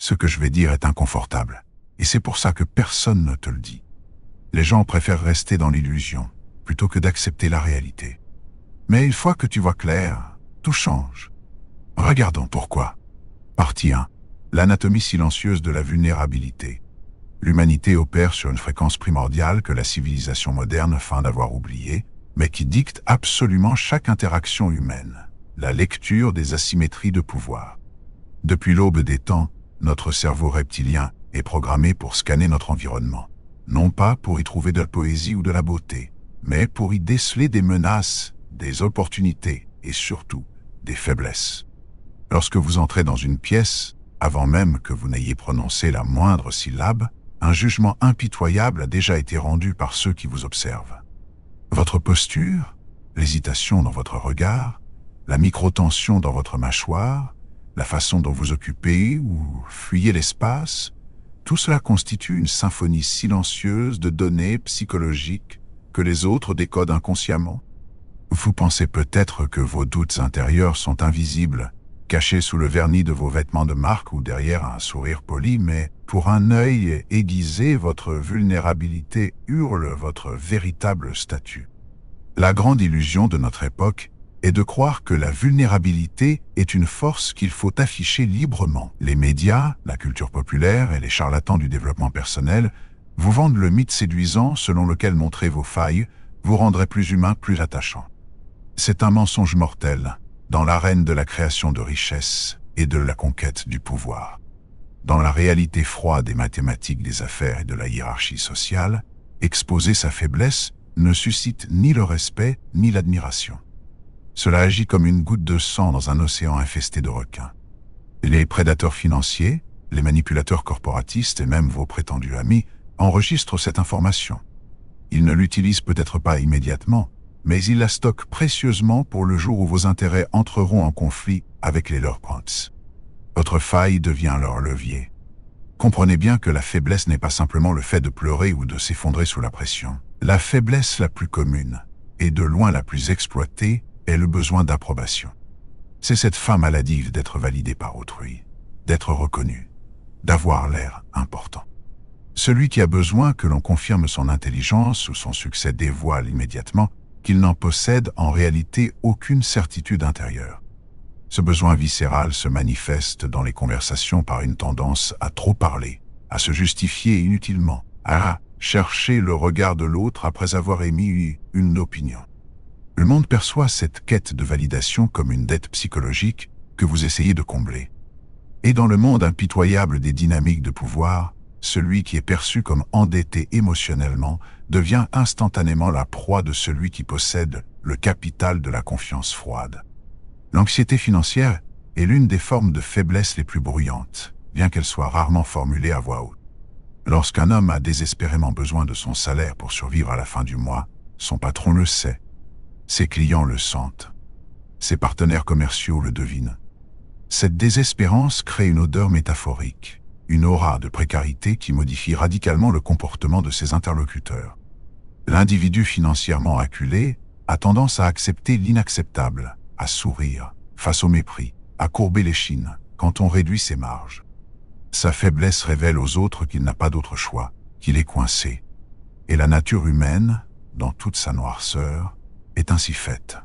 Ce que je vais dire est inconfortable, et c'est pour ça que personne ne te le dit. Les gens préfèrent rester dans l'illusion, plutôt que d'accepter la réalité. Mais une fois que tu vois clair, tout change. Regardons pourquoi. Partie 1. L'anatomie silencieuse de la vulnérabilité. L'humanité opère sur une fréquence primordiale que la civilisation moderne feint d'avoir oubliée, mais qui dicte absolument chaque interaction humaine, la lecture des asymétries de pouvoir. Depuis l'aube des temps, notre cerveau reptilien est programmé pour scanner notre environnement, non pas pour y trouver de la poésie ou de la beauté, mais pour y déceler des menaces, des opportunités et surtout des faiblesses. Lorsque vous entrez dans une pièce, avant même que vous n'ayez prononcé la moindre syllabe, un jugement impitoyable a déjà été rendu par ceux qui vous observent. Votre posture, l'hésitation dans votre regard, la microtension dans votre mâchoire, la façon dont vous occupez ou fuyez l'espace, tout cela constitue une symphonie silencieuse de données psychologiques que les autres décodent inconsciemment. Vous pensez peut-être que vos doutes intérieurs sont invisibles, cachés sous le vernis de vos vêtements de marque ou derrière un sourire poli, mais pour un œil aiguisé, votre vulnérabilité hurle votre véritable statut. La grande illusion de notre époque est de croire que la vulnérabilité est une force qu'il faut afficher librement. Les médias, la culture populaire et les charlatans du développement personnel vous vendent le mythe séduisant selon lequel montrer vos failles vous rendrait plus humain, plus attachant. C'est un mensonge mortel dans l'arène de la création de richesses et de la conquête du pouvoir. Dans la réalité froide des mathématiques des affaires et de la hiérarchie sociale, exposer sa faiblesse ne suscite ni le respect ni l'admiration. Cela agit comme une goutte de sang dans un océan infesté de requins. Les prédateurs financiers, les manipulateurs corporatistes et même vos prétendus amis enregistrent cette information. Ils ne l'utilisent peut-être pas immédiatement, mais ils la stockent précieusement pour le jour où vos intérêts entreront en conflit avec les leurs points. Votre faille devient leur levier. Comprenez bien que la faiblesse n'est pas simplement le fait de pleurer ou de s'effondrer sous la pression. La faiblesse la plus commune, et de loin la plus exploitée, est le besoin d'approbation. C'est cette faim maladive d'être validé par autrui, d'être reconnu, d'avoir l'air important. Celui qui a besoin que l'on confirme son intelligence ou son succès dévoile immédiatement qu'il n'en possède en réalité aucune certitude intérieure. Ce besoin viscéral se manifeste dans les conversations par une tendance à trop parler, à se justifier inutilement, à chercher le regard de l'autre après avoir émis une opinion. Le monde perçoit cette quête de validation comme une dette psychologique que vous essayez de combler. Et dans le monde impitoyable des dynamiques de pouvoir, celui qui est perçu comme endetté émotionnellement devient instantanément la proie de celui qui possède le capital de la confiance froide. L'anxiété financière est l'une des formes de faiblesse les plus bruyantes, bien qu'elle soit rarement formulée à voix haute. Lorsqu'un homme a désespérément besoin de son salaire pour survivre à la fin du mois, son patron le sait. Ses clients le sentent. Ses partenaires commerciaux le devinent. Cette désespérance crée une odeur métaphorique, une aura de précarité qui modifie radicalement le comportement de ses interlocuteurs. L'individu financièrement acculé a tendance à accepter l'inacceptable, à sourire face au mépris, à courber l'échine quand on réduit ses marges. Sa faiblesse révèle aux autres qu'il n'a pas d'autre choix, qu'il est coincé. Et la nature humaine, dans toute sa noirceur, est ainsi faite.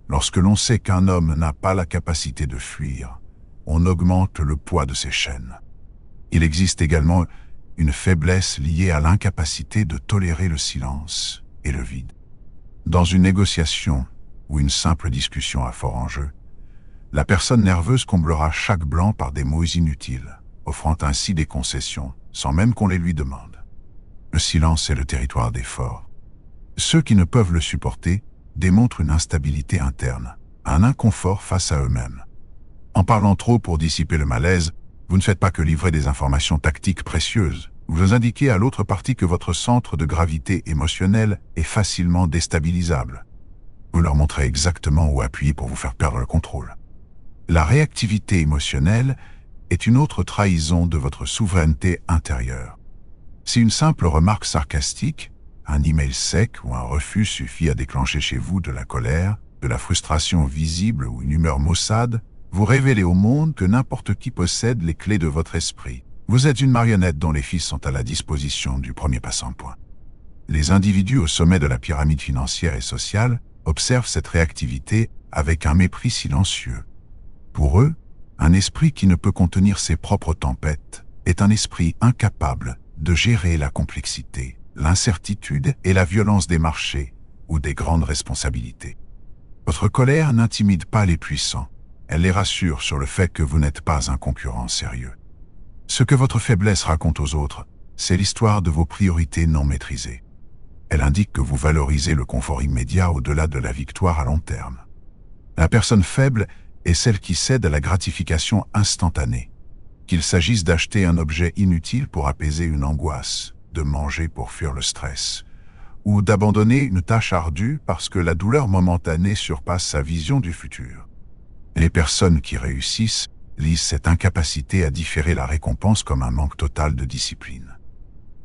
Lorsque l'on sait qu'un homme n'a pas la capacité de fuir, on augmente le poids de ses chaînes. Il existe également une faiblesse liée à l'incapacité de tolérer le silence et le vide. Dans une négociation ou une simple discussion à fort enjeu, la personne nerveuse comblera chaque blanc par des mots inutiles, offrant ainsi des concessions sans même qu'on les lui demande. Le silence est le territoire des forts. Ceux qui ne peuvent le supporter démontrent une instabilité interne, un inconfort face à eux-mêmes. En parlant trop pour dissiper le malaise, vous ne faites pas que livrer des informations tactiques précieuses. Vous indiquez à l'autre partie que votre centre de gravité émotionnelle est facilement déstabilisable. Vous leur montrez exactement où appuyer pour vous faire perdre le contrôle. La réactivité émotionnelle est une autre trahison de votre souveraineté intérieure. Si une simple remarque sarcastique, un email sec ou un refus suffit à déclencher chez vous de la colère, de la frustration visible ou une humeur maussade, vous révélez au monde que n'importe qui possède les clés de votre esprit, Vous êtes une marionnette dont les fils sont à la disposition du premier passant point. Les individus au sommet de la pyramide financière et sociale observent cette réactivité avec un mépris silencieux. Pour eux, un esprit qui ne peut contenir ses propres tempêtes est un esprit incapable de gérer la complexité, l'incertitude et la violence des marchés ou des grandes responsabilités. Votre colère n'intimide pas les puissants, elle les rassure sur le fait que vous n'êtes pas un concurrent sérieux. Ce que votre faiblesse raconte aux autres, c'est l'histoire de vos priorités non maîtrisées. Elle indique que vous valorisez le confort immédiat au-delà de la victoire à long terme. La personne faible est celle qui cède à la gratification instantanée. Qu'il s'agisse d'acheter un objet inutile pour apaiser une angoisse, de manger pour fuir le stress, ou d'abandonner une tâche ardue parce que la douleur momentanée surpasse sa vision du futur. Les personnes qui réussissent lisent cette incapacité à différer la récompense comme un manque total de discipline.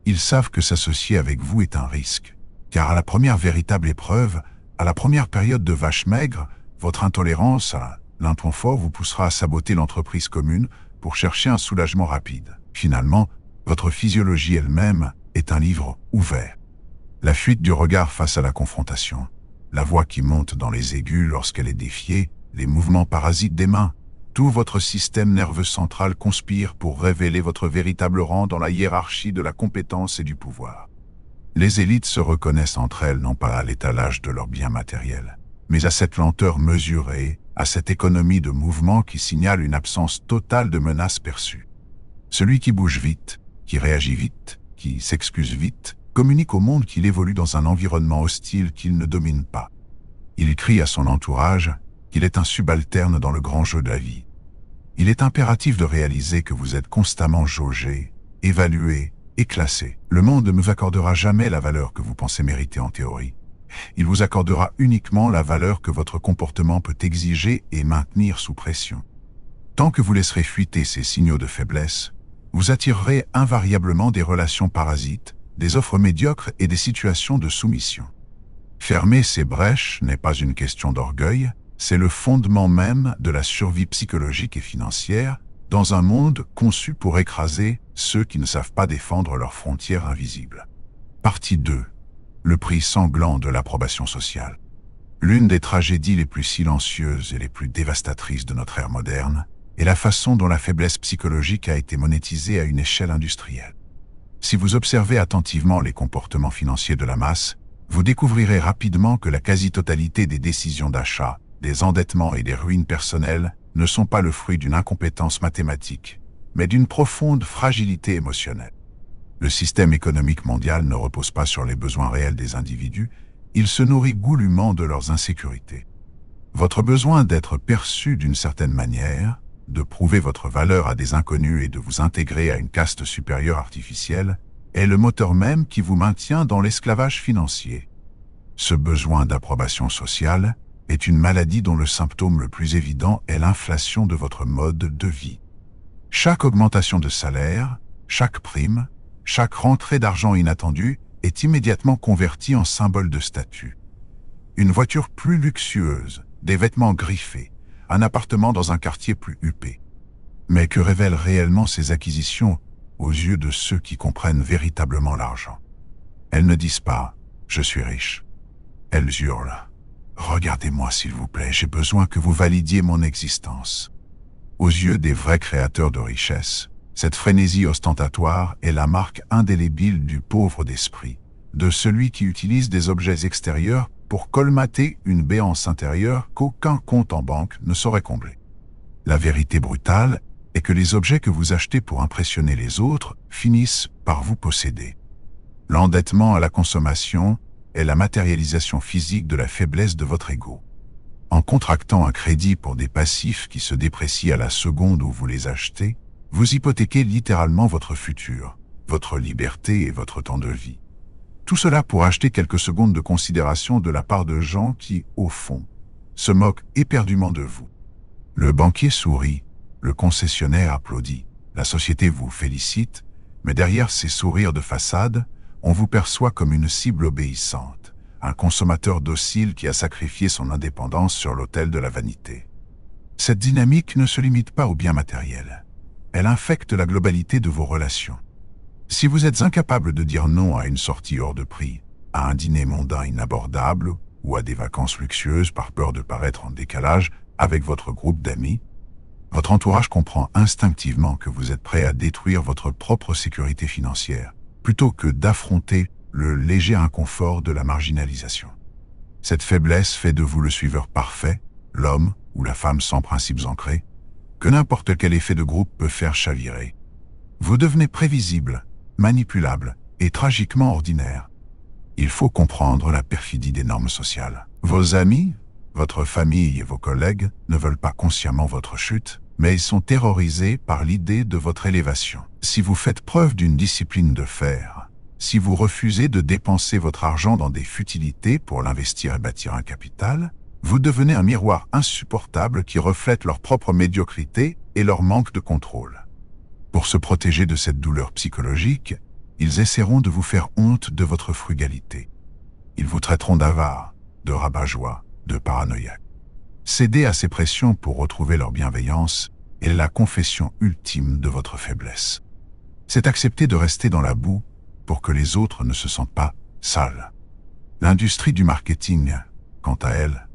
Ils savent que s'associer avec vous est un risque, car à la première véritable épreuve, à la première période de vache maigre, votre intolérance à l'inconfort vous poussera à saboter l'entreprise commune pour chercher un soulagement rapide. Finalement, votre physiologie elle-même est un livre ouvert. La fuite du regard face à la confrontation, la voix qui monte dans les aigus lorsqu'elle est défiée, les mouvements parasites des mains, tout votre système nerveux central conspire pour révéler votre véritable rang dans la hiérarchie de la compétence et du pouvoir. Les élites se reconnaissent entre elles non pas à l'étalage de leurs biens matériels, mais à cette lenteur mesurée, à cette économie de mouvement qui signale une absence totale de menaces perçues. Celui qui bouge vite, qui réagit vite, qui s'excuse vite, communique au monde qu'il évolue dans un environnement hostile qu'il ne domine pas. Il crie à son entourage qu'il est un subalterne dans le grand jeu de la vie. Il est impératif de réaliser que vous êtes constamment jaugé, évalué et classé. Le monde ne vous accordera jamais la valeur que vous pensez mériter en théorie. Il vous accordera uniquement la valeur que votre comportement peut exiger et maintenir sous pression. Tant que vous laisserez fuiter ces signaux de faiblesse, vous attirerez invariablement des relations parasites, des offres médiocres et des situations de soumission. Fermer ces brèches n'est pas une question d'orgueil, c'est le fondement même de la survie psychologique et financière dans un monde conçu pour écraser ceux qui ne savent pas défendre leurs frontières invisibles. Partie 2. Le prix sanglant de l'approbation sociale. L'une des tragédies les plus silencieuses et les plus dévastatrices de notre ère moderne est la façon dont la faiblesse psychologique a été monétisée à une échelle industrielle. Si vous observez attentivement les comportements financiers de la masse, vous découvrirez rapidement que la quasi-totalité des décisions d'achat, des endettements et des ruines personnelles ne sont pas le fruit d'une incompétence mathématique, mais d'une profonde fragilité émotionnelle. Le système économique mondial ne repose pas sur les besoins réels des individus, il se nourrit goulûment de leurs insécurités. Votre besoin d'être perçu d'une certaine manière, de prouver votre valeur à des inconnus et de vous intégrer à une caste supérieure artificielle, est le moteur même qui vous maintient dans l'esclavage financier. Ce besoin d'approbation sociale est une maladie dont le symptôme le plus évident est l'inflation de votre mode de vie. Chaque augmentation de salaire, chaque prime, chaque rentrée d'argent inattendue est immédiatement convertie en symbole de statut. Une voiture plus luxueuse, des vêtements griffés, un appartement dans un quartier plus huppé. Mais que révèlent réellement ces acquisitions aux yeux de ceux qui comprennent véritablement l'argent? Elles ne disent pas « je suis riche ». Elles hurlent « regardez-moi s'il vous plaît, j'ai besoin que vous validiez mon existence ». Aux yeux des vrais créateurs de richesse, cette frénésie ostentatoire est la marque indélébile du pauvre d'esprit, de celui qui utilise des objets extérieurs pour colmater une béance intérieure qu'aucun compte en banque ne saurait combler. La vérité brutale est que les objets que vous achetez pour impressionner les autres finissent par vous posséder. L'endettement à la consommation est la matérialisation physique de la faiblesse de votre ego. En contractant un crédit pour des passifs qui se déprécient à la seconde où vous les achetez, vous hypothéquez littéralement votre futur, votre liberté et votre temps de vie. Tout cela pour acheter quelques secondes de considération de la part de gens qui, au fond, se moquent éperdument de vous. Le banquier sourit, le concessionnaire applaudit, la société vous félicite, mais derrière ces sourires de façade, on vous perçoit comme une cible obéissante, un consommateur docile qui a sacrifié son indépendance sur l'autel de la vanité. Cette dynamique ne se limite pas aux biens matériels. elle infecte la globalité de vos relations. Si vous êtes incapable de dire non à une sortie hors de prix, à un dîner mondain inabordable ou à des vacances luxueuses par peur de paraître en décalage avec votre groupe d'amis, votre entourage comprend instinctivement que vous êtes prêt à détruire votre propre sécurité financière, plutôt que d'affronter le léger inconfort de la marginalisation. Cette faiblesse fait de vous le suiveur parfait, l'homme ou la femme sans principes ancrés, que n'importe quel effet de groupe peut faire chavirer. Vous devenez prévisible, manipulable et tragiquement ordinaire. Il faut comprendre la perfidie des normes sociales. Vos amis, votre famille et vos collègues ne veulent pas consciemment votre chute, mais ils sont terrorisés par l'idée de votre élévation. Si vous faites preuve d'une discipline de fer, si vous refusez de dépenser votre argent dans des futilités pour l'investir et bâtir un capital, vous devenez un miroir insupportable qui reflète leur propre médiocrité et leur manque de contrôle. Pour se protéger de cette douleur psychologique, ils essaieront de vous faire honte de votre frugalité. Ils vous traiteront d'avare, de rabat-joie, de paranoïaque. Céder à ces pressions pour retrouver leur bienveillance est la confession ultime de votre faiblesse. C'est accepter de rester dans la boue pour que les autres ne se sentent pas sales. L'industrie du marketing, quant à elle,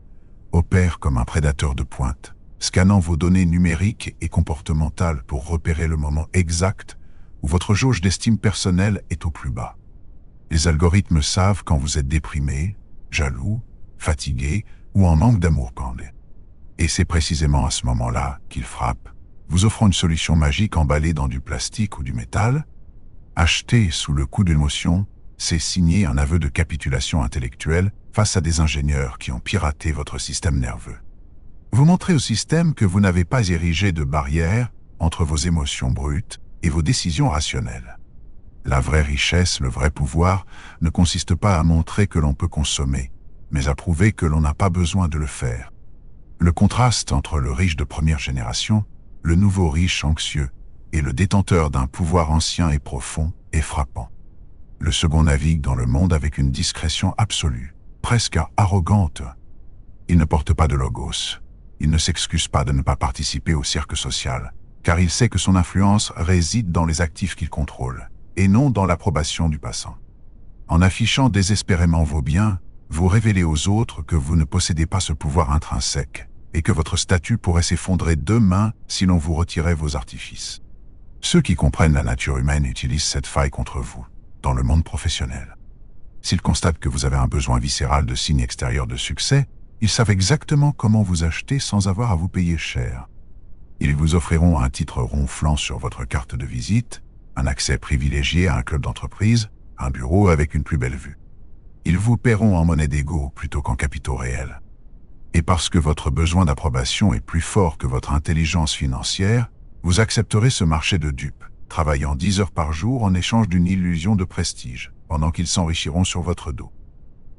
opère comme un prédateur de pointe, scannant vos données numériques et comportementales pour repérer le moment exact où votre jauge d'estime personnelle est au plus bas. Les algorithmes savent quand vous êtes déprimé, jaloux, fatigué ou en manque d'amour candé. Et c'est précisément à ce moment-là qu'ils frappent, vous offrant une solution magique emballée dans du plastique ou du métal. Acheter sous le coup d'une émotion, c'est signer un aveu de capitulation intellectuelle face à des ingénieurs qui ont piraté votre système nerveux. Vous montrez au système que vous n'avez pas érigé de barrière entre vos émotions brutes et vos décisions rationnelles. La vraie richesse, le vrai pouvoir, ne consiste pas à montrer que l'on peut consommer, mais à prouver que l'on n'a pas besoin de le faire. Le contraste entre le riche de première génération, le nouveau riche anxieux, et le détenteur d'un pouvoir ancien et profond est frappant. Le second navigue dans le monde avec une discrétion absolue, presque arrogante. Il ne porte pas de logos. Il ne s'excuse pas de ne pas participer au cirque social, car il sait que son influence réside dans les actifs qu'il contrôle, et non dans l'approbation du passant. En affichant désespérément vos biens, vous révélez aux autres que vous ne possédez pas ce pouvoir intrinsèque, et que votre statut pourrait s'effondrer demain si l'on vous retirait vos artifices. Ceux qui comprennent la nature humaine utilisent cette faille contre vous, dans le monde professionnel. S'ils constatent que vous avez un besoin viscéral de signes extérieurs de succès, ils savent exactement comment vous acheter sans avoir à vous payer cher. Ils vous offriront un titre ronflant sur votre carte de visite, un accès privilégié à un club d'entreprise, un bureau avec une plus belle vue. Ils vous paieront en monnaie d'ego plutôt qu'en capitaux réels. Et parce que votre besoin d'approbation est plus fort que votre intelligence financière, vous accepterez ce marché de dupes, travaillant 10 heures par jour en échange d'une illusion de prestige, pendant qu'ils s'enrichiront sur votre dos.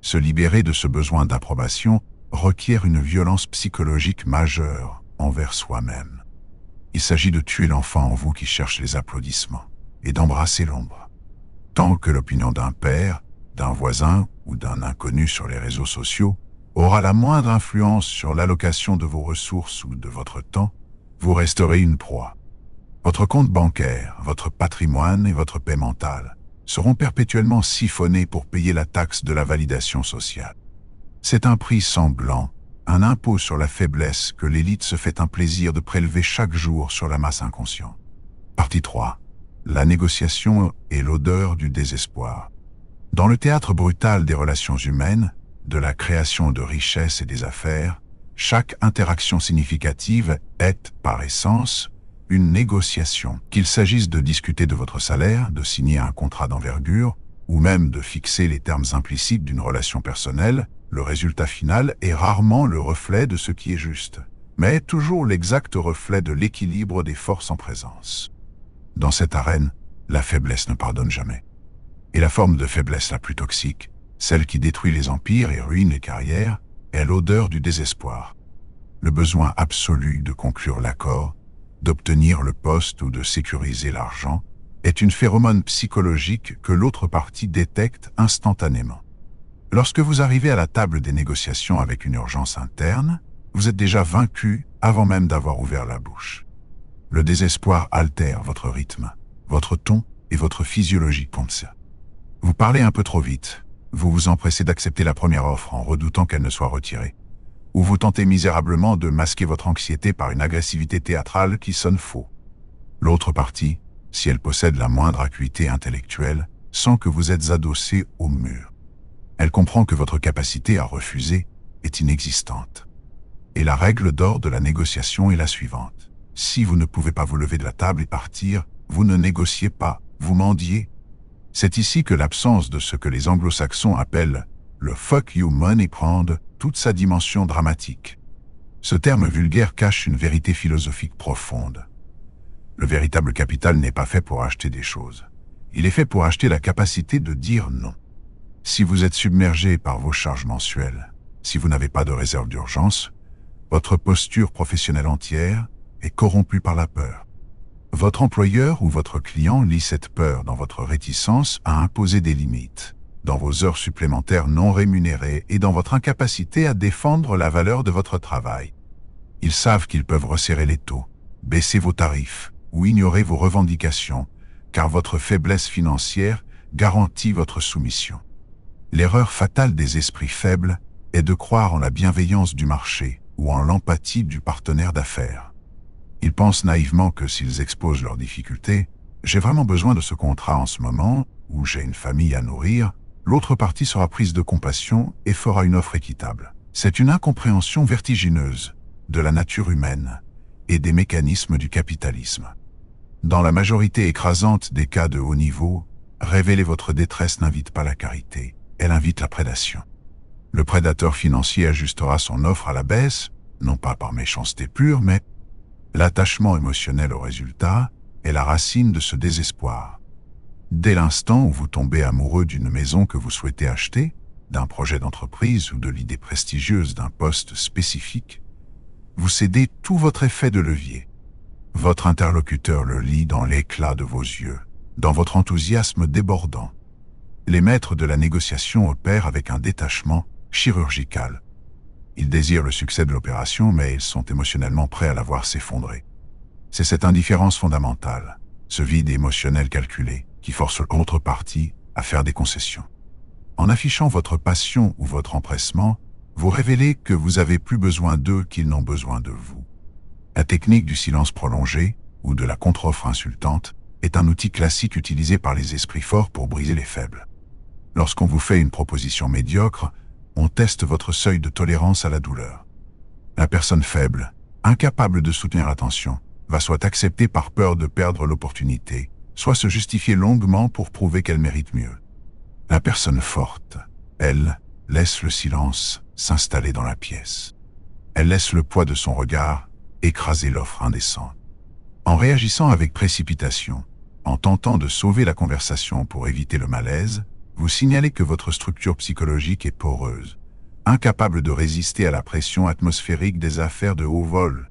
Se libérer de ce besoin d'approbation requiert une violence psychologique majeure envers soi-même. Il s'agit de tuer l'enfant en vous qui cherche les applaudissements et d'embrasser l'ombre. Tant que l'opinion d'un père, d'un voisin ou d'un inconnu sur les réseaux sociaux aura la moindre influence sur l'allocation de vos ressources ou de votre temps, vous resterez une proie. Votre compte bancaire, votre patrimoine et votre paix mentale seront perpétuellement siphonnés pour payer la taxe de la validation sociale. C'est un prix sanglant, un impôt sur la faiblesse que l'élite se fait un plaisir de prélever chaque jour sur la masse inconsciente. Partie 3. La négociation et l'odeur du désespoir. Dans le théâtre brutal des relations humaines, de la création de richesses et des affaires, chaque interaction significative est, par essence, une négociation. Qu'il s'agisse de discuter de votre salaire, de signer un contrat d'envergure, ou même de fixer les termes implicites d'une relation personnelle, le résultat final est rarement le reflet de ce qui est juste, mais toujours l'exact reflet de l'équilibre des forces en présence. Dans cette arène, la faiblesse ne pardonne jamais. Et la forme de faiblesse la plus toxique, celle qui détruit les empires et ruine les carrières, est l'odeur du désespoir. Le besoin absolu de conclure l'accord, d'obtenir le poste ou de sécuriser l'argent, est une phéromone psychologique que l'autre partie détecte instantanément. Lorsque vous arrivez à la table des négociations avec une urgence interne, vous êtes déjà vaincu avant même d'avoir ouvert la bouche. Le désespoir altère votre rythme, votre ton et votre physiologie pensée. Vous parlez un peu trop vite, vous vous empressez d'accepter la première offre en redoutant qu'elle ne soit retirée, ou vous tentez misérablement de masquer votre anxiété par une agressivité théâtrale qui sonne faux. L'autre partie, si elle possède la moindre acuité intellectuelle, sent que vous êtes adossé au mur. Elle comprend que votre capacité à refuser est inexistante. Et la règle d'or de la négociation est la suivante. Si vous ne pouvez pas vous lever de la table et partir, vous ne négociez pas, vous mendiez. C'est ici que l'absence de ce que les anglo-saxons appellent le « fuck you money » prend toute sa dimension dramatique. Ce terme vulgaire cache une vérité philosophique profonde. Le véritable capital n'est pas fait pour acheter des choses. Il est fait pour acheter la capacité de dire non. Si vous êtes submergé par vos charges mensuelles, si vous n'avez pas de réserve d'urgence, votre posture professionnelle entière est corrompue par la peur. Votre employeur ou votre client lit cette peur dans votre réticence à imposer des limites, dans vos heures supplémentaires non rémunérées et dans votre incapacité à défendre la valeur de votre travail. Ils savent qu'ils peuvent resserrer les taux, baisser vos tarifs ou ignorer vos revendications, car votre faiblesse financière garantit votre soumission. L'erreur fatale des esprits faibles est de croire en la bienveillance du marché ou en l'empathie du partenaire d'affaires. Ils pensent naïvement que s'ils exposent leurs difficultés, « j'ai vraiment besoin de ce contrat en ce moment » ou « j'ai une famille à nourrir », l'autre partie sera prise de compassion et fera une offre équitable. C'est une incompréhension vertigineuse de la nature humaine et des mécanismes du capitalisme. Dans la majorité écrasante des cas de haut niveau, révéler votre détresse n'invite pas la carité, elle invite la prédation. Le prédateur financier ajustera son offre à la baisse, non pas par méchanceté pure, mais l'attachement émotionnel au résultat est la racine de ce désespoir. Dès l'instant où vous tombez amoureux d'une maison que vous souhaitez acheter, d'un projet d'entreprise ou de l'idée prestigieuse d'un poste spécifique, vous cédez tout votre effet de levier. Votre interlocuteur le lit dans l'éclat de vos yeux, dans votre enthousiasme débordant. Les maîtres de la négociation opèrent avec un détachement chirurgical. Ils désirent le succès de l'opération, mais ils sont émotionnellement prêts à la voir s'effondrer. C'est cette indifférence fondamentale, ce vide émotionnel calculé, qui force l'autre partie à faire des concessions. En affichant votre passion ou votre empressement, vous révélez que vous avez plus besoin d'eux qu'ils n'ont besoin de vous. La technique du silence prolongé, ou de la contre-offre insultante, est un outil classique utilisé par les esprits forts pour briser les faibles. Lorsqu'on vous fait une proposition médiocre, on teste votre seuil de tolérance à la douleur. La personne faible, incapable de soutenir l'attention, va soit accepter par peur de perdre l'opportunité, soit se justifier longuement pour prouver qu'elle mérite mieux. La personne forte, elle, laisse le silence s'installer dans la pièce. Elle laisse le poids de son regard écraser l'offre indécente. En réagissant avec précipitation, en tentant de sauver la conversation pour éviter le malaise, vous signalez que votre structure psychologique est poreuse, incapable de résister à la pression atmosphérique des affaires de haut vol.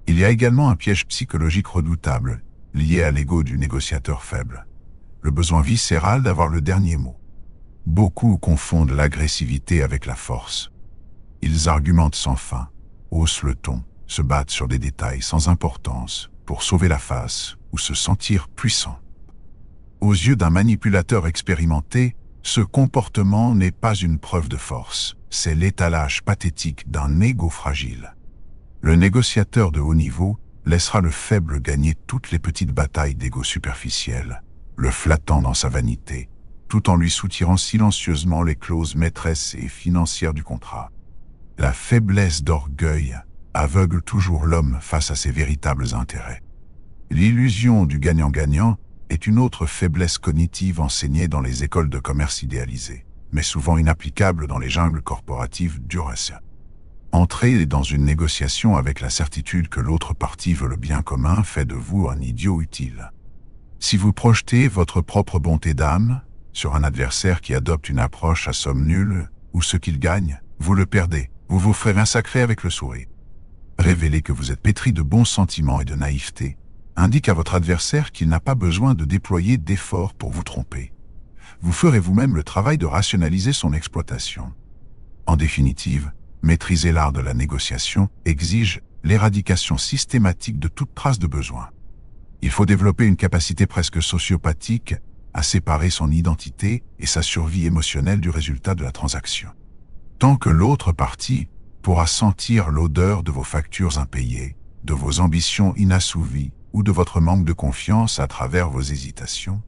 Il y a également un piège psychologique redoutable, lié à l'ego du négociateur faible, le besoin viscéral d'avoir le dernier mot. Beaucoup confondent l'agressivité avec la force. Ils argumentent sans fin, haussent le ton, se battent sur des détails sans importance pour sauver la face ou se sentir puissant. Aux yeux d'un manipulateur expérimenté, ce comportement n'est pas une preuve de force, c'est l'étalage pathétique d'un ego fragile. Le négociateur de haut niveau laissera le faible gagner toutes les petites batailles d'ego superficielles, le flattant dans sa vanité, tout en lui soutirant silencieusement les clauses maîtresses et financières du contrat. La faiblesse d'orgueil aveugle toujours l'homme face à ses véritables intérêts. L'illusion du gagnant-gagnant est une autre faiblesse cognitive enseignée dans les écoles de commerce idéalisées, mais souvent inapplicable dans les jungles corporatives d'Eurasia. Entrer dans une négociation avec la certitude que l'autre partie veut le bien commun fait de vous un idiot utile. Si vous projetez votre propre bonté d'âme sur un adversaire qui adopte une approche à somme nulle ou ce qu'il gagne, vous le perdez, vous vous ferez massacrer avec le sourire. Révéler que vous êtes pétri de bons sentiments et de naïveté indique à votre adversaire qu'il n'a pas besoin de déployer d'efforts pour vous tromper. Vous ferez vous-même le travail de rationaliser son exploitation. En définitive, maîtriser l'art de la négociation exige l'éradication systématique de toute trace de besoin. Il faut développer une capacité presque sociopathique à séparer son identité et sa survie émotionnelle du résultat de la transaction. Tant que l'autre partie pourra sentir l'odeur de vos factures impayées, de vos ambitions inassouvies ou de votre manque de confiance à travers vos hésitations,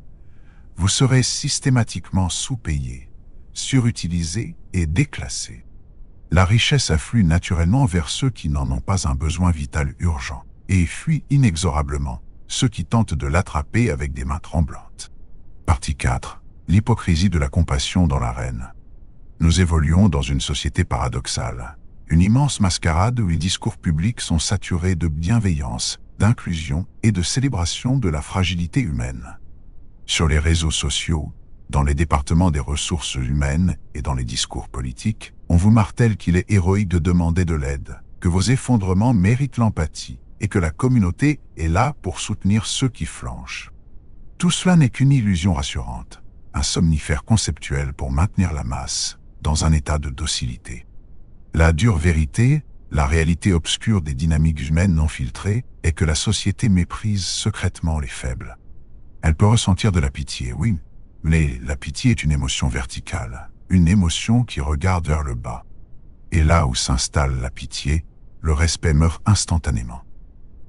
vous serez systématiquement sous-payé, surutilisé et déclassé. La richesse afflue naturellement vers ceux qui n'en ont pas un besoin vital urgent et fuit inexorablement ceux qui tentent de l'attraper avec des mains tremblantes. Partie 4. L'hypocrisie de la compassion dans l'arène. Nous évoluons dans une société paradoxale, une immense mascarade où les discours publics sont saturés de bienveillance, d'inclusion et de célébration de la fragilité humaine. Sur les réseaux sociaux, dans les départements des ressources humaines et dans les discours politiques, on vous martèle qu'il est héroïque de demander de l'aide, que vos effondrements méritent l'empathie et que la communauté est là pour soutenir ceux qui flanchent. Tout cela n'est qu'une illusion rassurante, un somnifère conceptuel pour maintenir la masse dans un état de docilité. La dure vérité, la réalité obscure des dynamiques humaines non filtrées, est que la société méprise secrètement les faibles. Elle peut ressentir de la pitié, oui, mais la pitié est une émotion verticale, une émotion qui regarde vers le bas. Et là où s'installe la pitié, le respect meurt instantanément.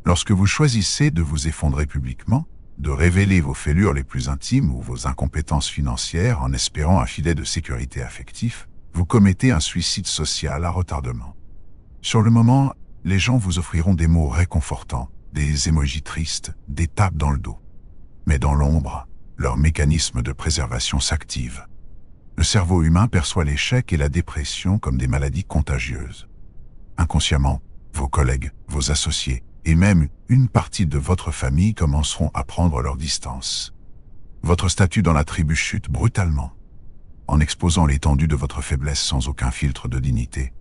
Lorsque vous choisissez de vous effondrer publiquement, de révéler vos fêlures les plus intimes ou vos incompétences financières en espérant un filet de sécurité affectif, vous commettez un suicide social à retardement. Sur le moment, les gens vous offriront des mots réconfortants, des émojis tristes, des tapes dans le dos. Mais dans l'ombre, leur mécanisme de préservation s'active. Le cerveau humain perçoit l'échec et la dépression comme des maladies contagieuses. Inconsciemment, vos collègues, vos associés et même une partie de votre famille commenceront à prendre leur distance. Votre statut dans la tribu chute brutalement. En exposant l'étendue de votre faiblesse sans aucun filtre de dignité,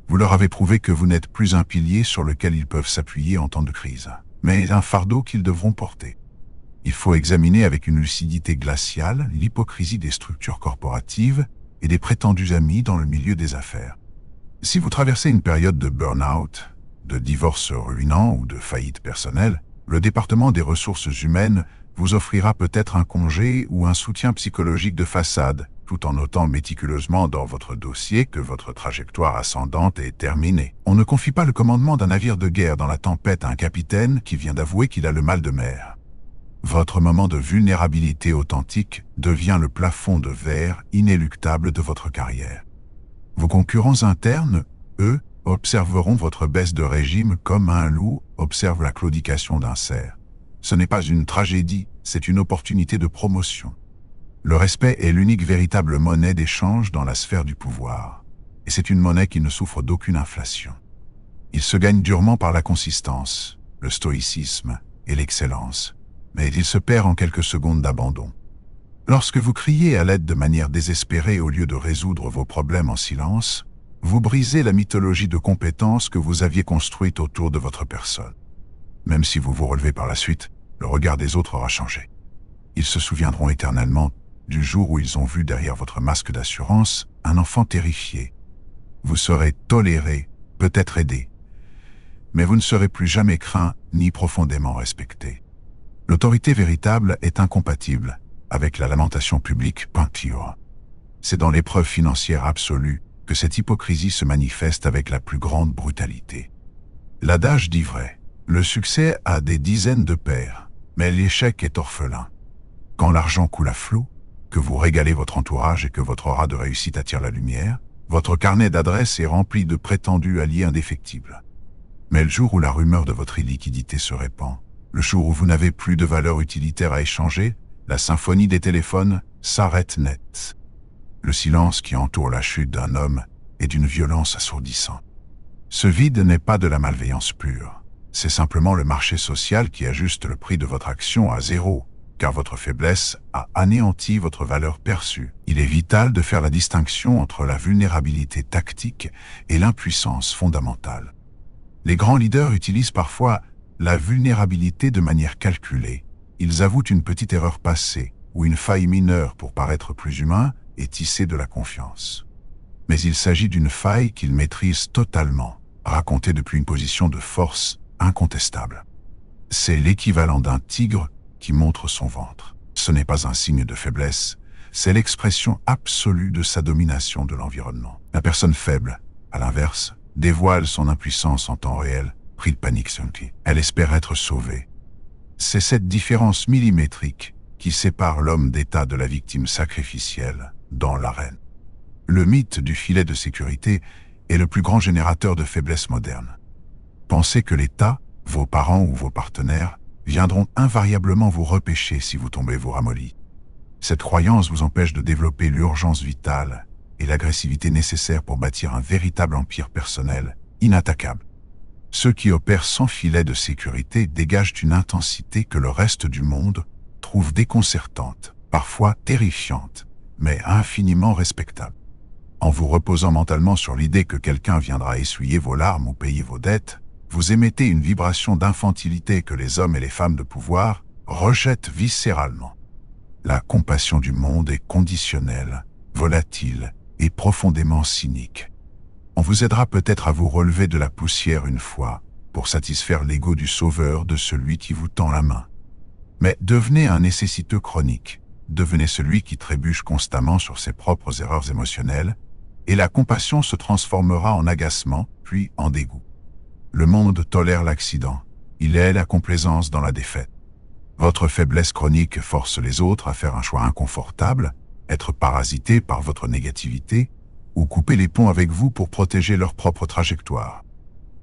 vous leur avez prouvé que vous n'êtes plus un pilier sur lequel ils peuvent s'appuyer en temps de crise, mais un fardeau qu'ils devront porter. Il faut examiner avec une lucidité glaciale l'hypocrisie des structures corporatives et des prétendus amis dans le milieu des affaires. Si vous traversez une période de burn-out, de divorce ruinant ou de faillite personnelle, le département des ressources humaines vous offrira peut-être un congé ou un soutien psychologique de façade, tout en notant méticuleusement dans votre dossier que votre trajectoire ascendante est terminée. On ne confie pas le commandement d'un navire de guerre dans la tempête à un capitaine qui vient d'avouer qu'il a le mal de mer. Votre moment de vulnérabilité authentique devient le plafond de verre inéluctable de votre carrière. Vos concurrents internes, eux, observeront votre baisse de régime comme un loup observe la claudication d'un cerf. Ce n'est pas une tragédie, c'est une opportunité de promotion. Le respect est l'unique véritable monnaie d'échange dans la sphère du pouvoir, et c'est une monnaie qui ne souffre d'aucune inflation. Il se gagne durement par la consistance, le stoïcisme et l'excellence, mais il se perd en quelques secondes d'abandon. Lorsque vous criez à l'aide de manière désespérée au lieu de résoudre vos problèmes en silence, vous brisez la mythologie de compétences que vous aviez construite autour de votre personne. Même si vous vous relevez par la suite, le regard des autres aura changé. Ils se souviendront éternellement du jour où ils ont vu derrière votre masque d'assurance un enfant terrifié. Vous serez toléré, peut-être aidé, mais vous ne serez plus jamais craint ni profondément respecté. L'autorité véritable est incompatible avec la lamentation publique pure. C'est dans l'épreuve financière absolue que cette hypocrisie se manifeste avec la plus grande brutalité. L'adage dit vrai, le succès a des dizaines de pères, mais l'échec est orphelin. Quand l'argent coule à flot, que vous régalez votre entourage et que votre aura de réussite attire la lumière, votre carnet d'adresses est rempli de prétendus alliés indéfectibles. Mais le jour où la rumeur de votre illiquidité se répand, le jour où vous n'avez plus de valeur utilitaire à échanger, la symphonie des téléphones s'arrête net. Le silence qui entoure la chute d'un homme est d'une violence assourdissante. Ce vide n'est pas de la malveillance pure, c'est simplement le marché social qui ajuste le prix de votre action à zéro, car votre faiblesse a anéanti votre valeur perçue. Il est vital de faire la distinction entre la vulnérabilité tactique et l'impuissance fondamentale. Les grands leaders utilisent parfois la vulnérabilité de manière calculée. Ils avouent une petite erreur passée ou une faille mineure pour paraître plus humain et tisser de la confiance. Mais il s'agit d'une faille qu'ils maîtrisent totalement, racontée depuis une position de force incontestable. C'est l'équivalent d'un tigre qui montre son ventre. Ce n'est pas un signe de faiblesse, c'est l'expression absolue de sa domination de l'environnement. La personne faible, à l'inverse, dévoile son impuissance en temps réel, pris de panique. Elle espère être sauvée. C'est cette différence millimétrique qui sépare l'homme d'État de la victime sacrificielle dans l'arène. Le mythe du filet de sécurité est le plus grand générateur de faiblesse moderne. Pensez que l'État, vos parents ou vos partenaires, viendront invariablement vous repêcher si vous tombez vous ramollis. Cette croyance vous empêche de développer l'urgence vitale et l'agressivité nécessaires pour bâtir un véritable empire personnel, inattaquable. Ceux qui opèrent sans filet de sécurité dégagent une intensité que le reste du monde trouve déconcertante, parfois terrifiante, mais infiniment respectable. En vous reposant mentalement sur l'idée que quelqu'un viendra essuyer vos larmes ou payer vos dettes, vous émettez une vibration d'infantilité que les hommes et les femmes de pouvoir rejettent viscéralement. La compassion du monde est conditionnelle, volatile et profondément cynique. On vous aidera peut-être à vous relever de la poussière une fois, pour satisfaire l'ego du sauveur de celui qui vous tend la main. Mais devenez un nécessiteux chronique, devenez celui qui trébuche constamment sur ses propres erreurs émotionnelles, et la compassion se transformera en agacement, puis en dégoût. Le monde tolère l'accident, il est la complaisance dans la défaite. Votre faiblesse chronique force les autres à faire un choix inconfortable, être parasité par votre négativité, ou couper les ponts avec vous pour protéger leur propre trajectoire.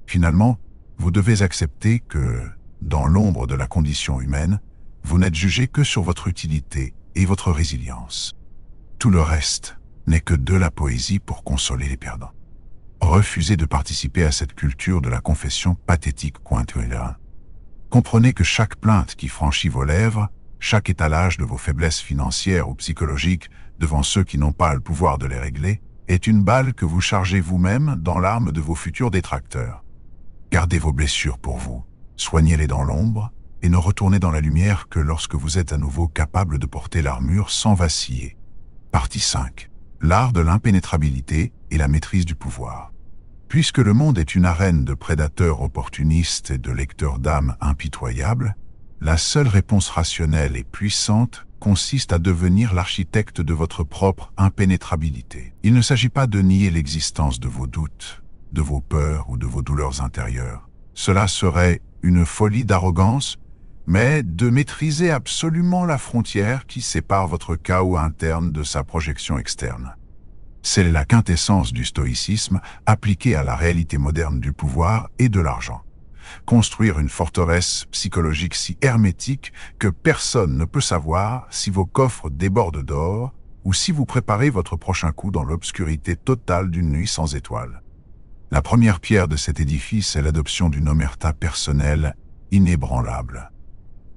Finalement, vous devez accepter que, dans l'ombre de la condition humaine, vous n'êtes jugé que sur votre utilité et votre résilience. Tout le reste n'est que de la poésie pour consoler les perdants. Refusez de participer à cette culture de la confession pathétique. Comprenez que chaque plainte qui franchit vos lèvres, chaque étalage de vos faiblesses financières ou psychologiques devant ceux qui n'ont pas le pouvoir de les régler, est une balle que vous chargez vous-même dans l'arme de vos futurs détracteurs. Gardez vos blessures pour vous, soignez-les dans l'ombre, et ne retournez dans la lumière que lorsque vous êtes à nouveau capable de porter l'armure sans vaciller. Partie 5. L'art de l'impénétrabilité et la maîtrise du pouvoir. Puisque le monde est une arène de prédateurs opportunistes et de lecteurs d'âmes impitoyables, la seule réponse rationnelle et puissante consiste à devenir l'architecte de votre propre impénétrabilité. Il ne s'agit pas de nier l'existence de vos doutes, de vos peurs ou de vos douleurs intérieures. Cela serait une folie d'arrogance, mais de maîtriser absolument la frontière qui sépare votre chaos interne de sa projection externe. C'est la quintessence du stoïcisme appliqué à la réalité moderne du pouvoir et de l'argent. Construire une forteresse psychologique si hermétique que personne ne peut savoir si vos coffres débordent d'or ou si vous préparez votre prochain coup dans l'obscurité totale d'une nuit sans étoiles. La première pierre de cet édifice est l'adoption d'une omerta personnelle inébranlable.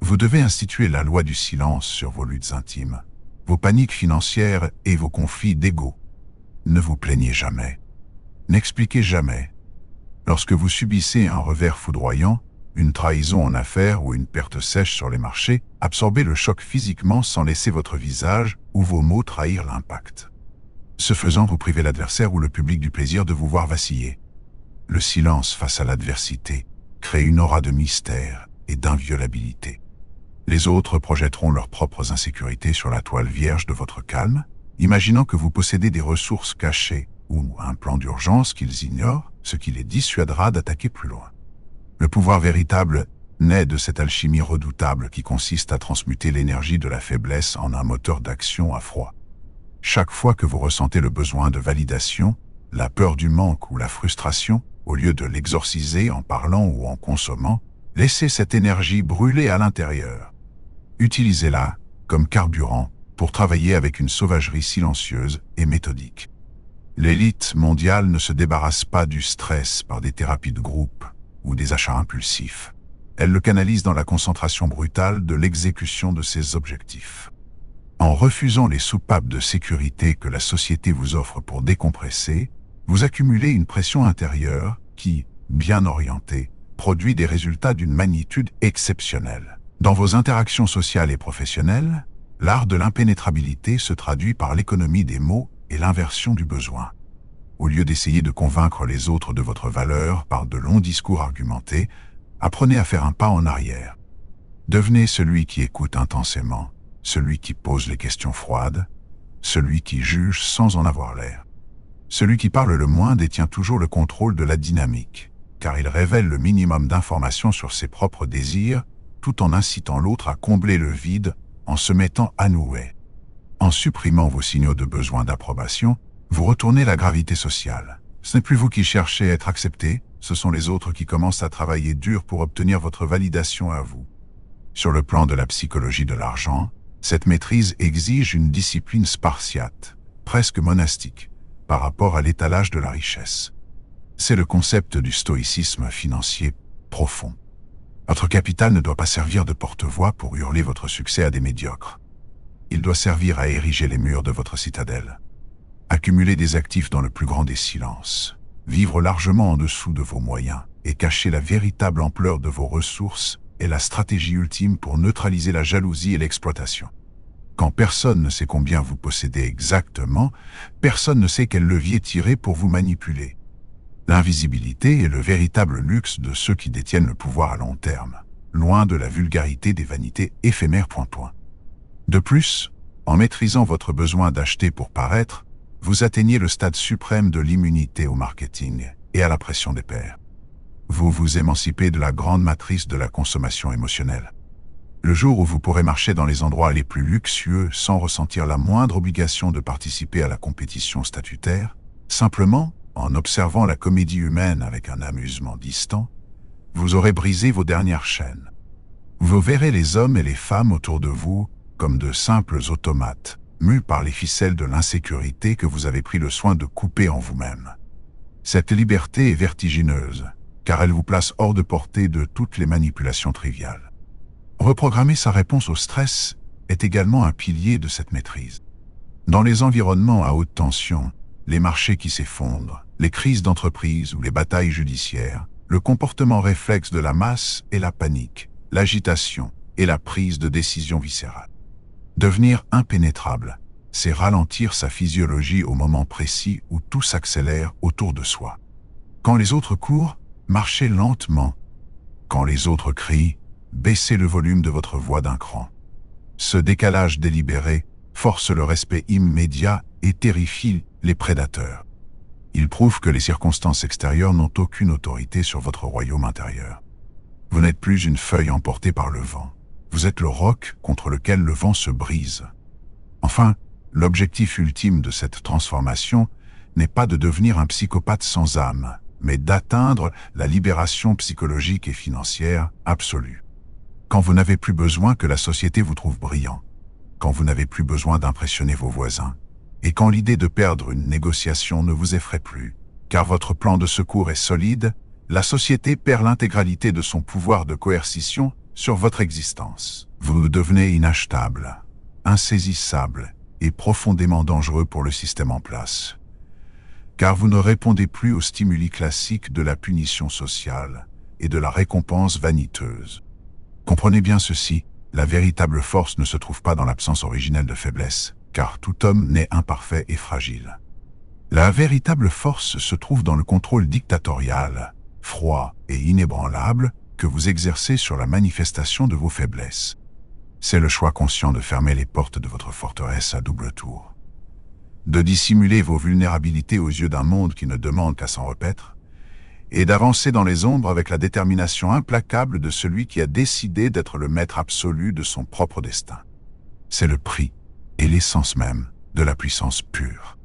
Vous devez instituer la loi du silence sur vos luttes intimes, vos paniques financières et vos conflits d'ego. Ne vous plaignez jamais. N'expliquez jamais. Lorsque vous subissez un revers foudroyant, une trahison en affaires ou une perte sèche sur les marchés, absorbez le choc physiquement sans laisser votre visage ou vos mots trahir l'impact. Ce faisant, vous privez l'adversaire ou le public du plaisir de vous voir vaciller. Le silence face à l'adversité crée une aura de mystère et d'inviolabilité. Les autres projetteront leurs propres insécurités sur la toile vierge de votre calme, imaginant que vous possédez des ressources cachées ou un plan d'urgence qu'ils ignorent, ce qui les dissuadera d'attaquer plus loin. Le pouvoir véritable naît de cette alchimie redoutable qui consiste à transmuter l'énergie de la faiblesse en un moteur d'action à froid. Chaque fois que vous ressentez le besoin de validation, la peur du manque ou la frustration, au lieu de l'exorciser en parlant ou en consommant, laissez cette énergie brûler à l'intérieur. Utilisez-la comme carburant pour travailler avec une sauvagerie silencieuse et méthodique. L'élite mondiale ne se débarrasse pas du stress par des thérapies de groupe ou des achats impulsifs. Elle le canalise dans la concentration brutale de l'exécution de ses objectifs. En refusant les soupapes de sécurité que la société vous offre pour décompresser, vous accumulez une pression intérieure qui, bien orientée, produit des résultats d'une magnitude exceptionnelle. Dans vos interactions sociales et professionnelles, l'art de l'impénétrabilité se traduit par l'économie des mots et l'inversion du besoin. Au lieu d'essayer de convaincre les autres de votre valeur par de longs discours argumentés, apprenez à faire un pas en arrière. Devenez celui qui écoute intensément, celui qui pose les questions froides, celui qui juge sans en avoir l'air. Celui qui parle le moins détient toujours le contrôle de la dynamique, car il révèle le minimum d'informations sur ses propres désirs, tout en incitant l'autre à combler le vide en se mettant à nouer. En supprimant vos signaux de besoin d'approbation, vous retournez la gravité sociale. Ce n'est plus vous qui cherchez à être accepté, ce sont les autres qui commencent à travailler dur pour obtenir votre validation à vous. Sur le plan de la psychologie de l'argent, cette maîtrise exige une discipline spartiate, presque monastique, par rapport à l'étalage de la richesse. C'est le concept du stoïcisme financier profond. Votre capital ne doit pas servir de porte-voix pour hurler votre succès à des médiocres. Il doit servir à ériger les murs de votre citadelle. Accumuler des actifs dans le plus grand des silences, vivre largement en dessous de vos moyens et cacher la véritable ampleur de vos ressources est la stratégie ultime pour neutraliser la jalousie et l'exploitation. Quand personne ne sait combien vous possédez exactement, personne ne sait quel levier tirer pour vous manipuler. L'invisibilité est le véritable luxe de ceux qui détiennent le pouvoir à long terme, loin de la vulgarité des vanités éphémères. De plus, en maîtrisant votre besoin d'acheter pour paraître, vous atteignez le stade suprême de l'immunité au marketing et à la pression des pairs. Vous vous émancipez de la grande matrice de la consommation émotionnelle. Le jour où vous pourrez marcher dans les endroits les plus luxueux sans ressentir la moindre obligation de participer à la compétition statutaire, simplement en observant la comédie humaine avec un amusement distant, vous aurez brisé vos dernières chaînes. Vous verrez les hommes et les femmes autour de vous comme de simples automates, mus par les ficelles de l'insécurité que vous avez pris le soin de couper en vous-même. Cette liberté est vertigineuse, car elle vous place hors de portée de toutes les manipulations triviales. Reprogrammer sa réponse au stress est également un pilier de cette maîtrise. Dans les environnements à haute tension, les marchés qui s'effondrent, les crises d'entreprise ou les batailles judiciaires, le comportement réflexe de la masse est la panique, l'agitation et la prise de décision viscérale. Devenir impénétrable, c'est ralentir sa physiologie au moment précis où tout s'accélère autour de soi. Quand les autres courent, marchez lentement. Quand les autres crient, baissez le volume de votre voix d'un cran. Ce décalage délibéré force le respect immédiat et terrifie les prédateurs. Il prouve que les circonstances extérieures n'ont aucune autorité sur votre royaume intérieur. Vous n'êtes plus une feuille emportée par le vent. Vous êtes le roc contre lequel le vent se brise. Enfin, l'objectif ultime de cette transformation n'est pas de devenir un psychopathe sans âme, mais d'atteindre la libération psychologique et financière absolue. Quand vous n'avez plus besoin que la société vous trouve brillant, quand vous n'avez plus besoin d'impressionner vos voisins, et quand l'idée de perdre une négociation ne vous effraie plus, car votre plan de secours est solide, la société perd l'intégralité de son pouvoir de coercition sur votre existence. Vous devenez inachetable, insaisissable et profondément dangereux pour le système en place. Car vous ne répondez plus aux stimuli classiques de la punition sociale et de la récompense vaniteuse. Comprenez bien ceci, la véritable force ne se trouve pas dans l'absence originelle de faiblesse, car tout homme naît imparfait et fragile. La véritable force se trouve dans le contrôle dictatorial, froid et inébranlable, que vous exercez sur la manifestation de vos faiblesses. C'est le choix conscient de fermer les portes de votre forteresse à double tour, de dissimuler vos vulnérabilités aux yeux d'un monde qui ne demande qu'à s'en repaître, et d'avancer dans les ombres avec la détermination implacable de celui qui a décidé d'être le maître absolu de son propre destin. C'est le prix et l'essence même de la puissance pure.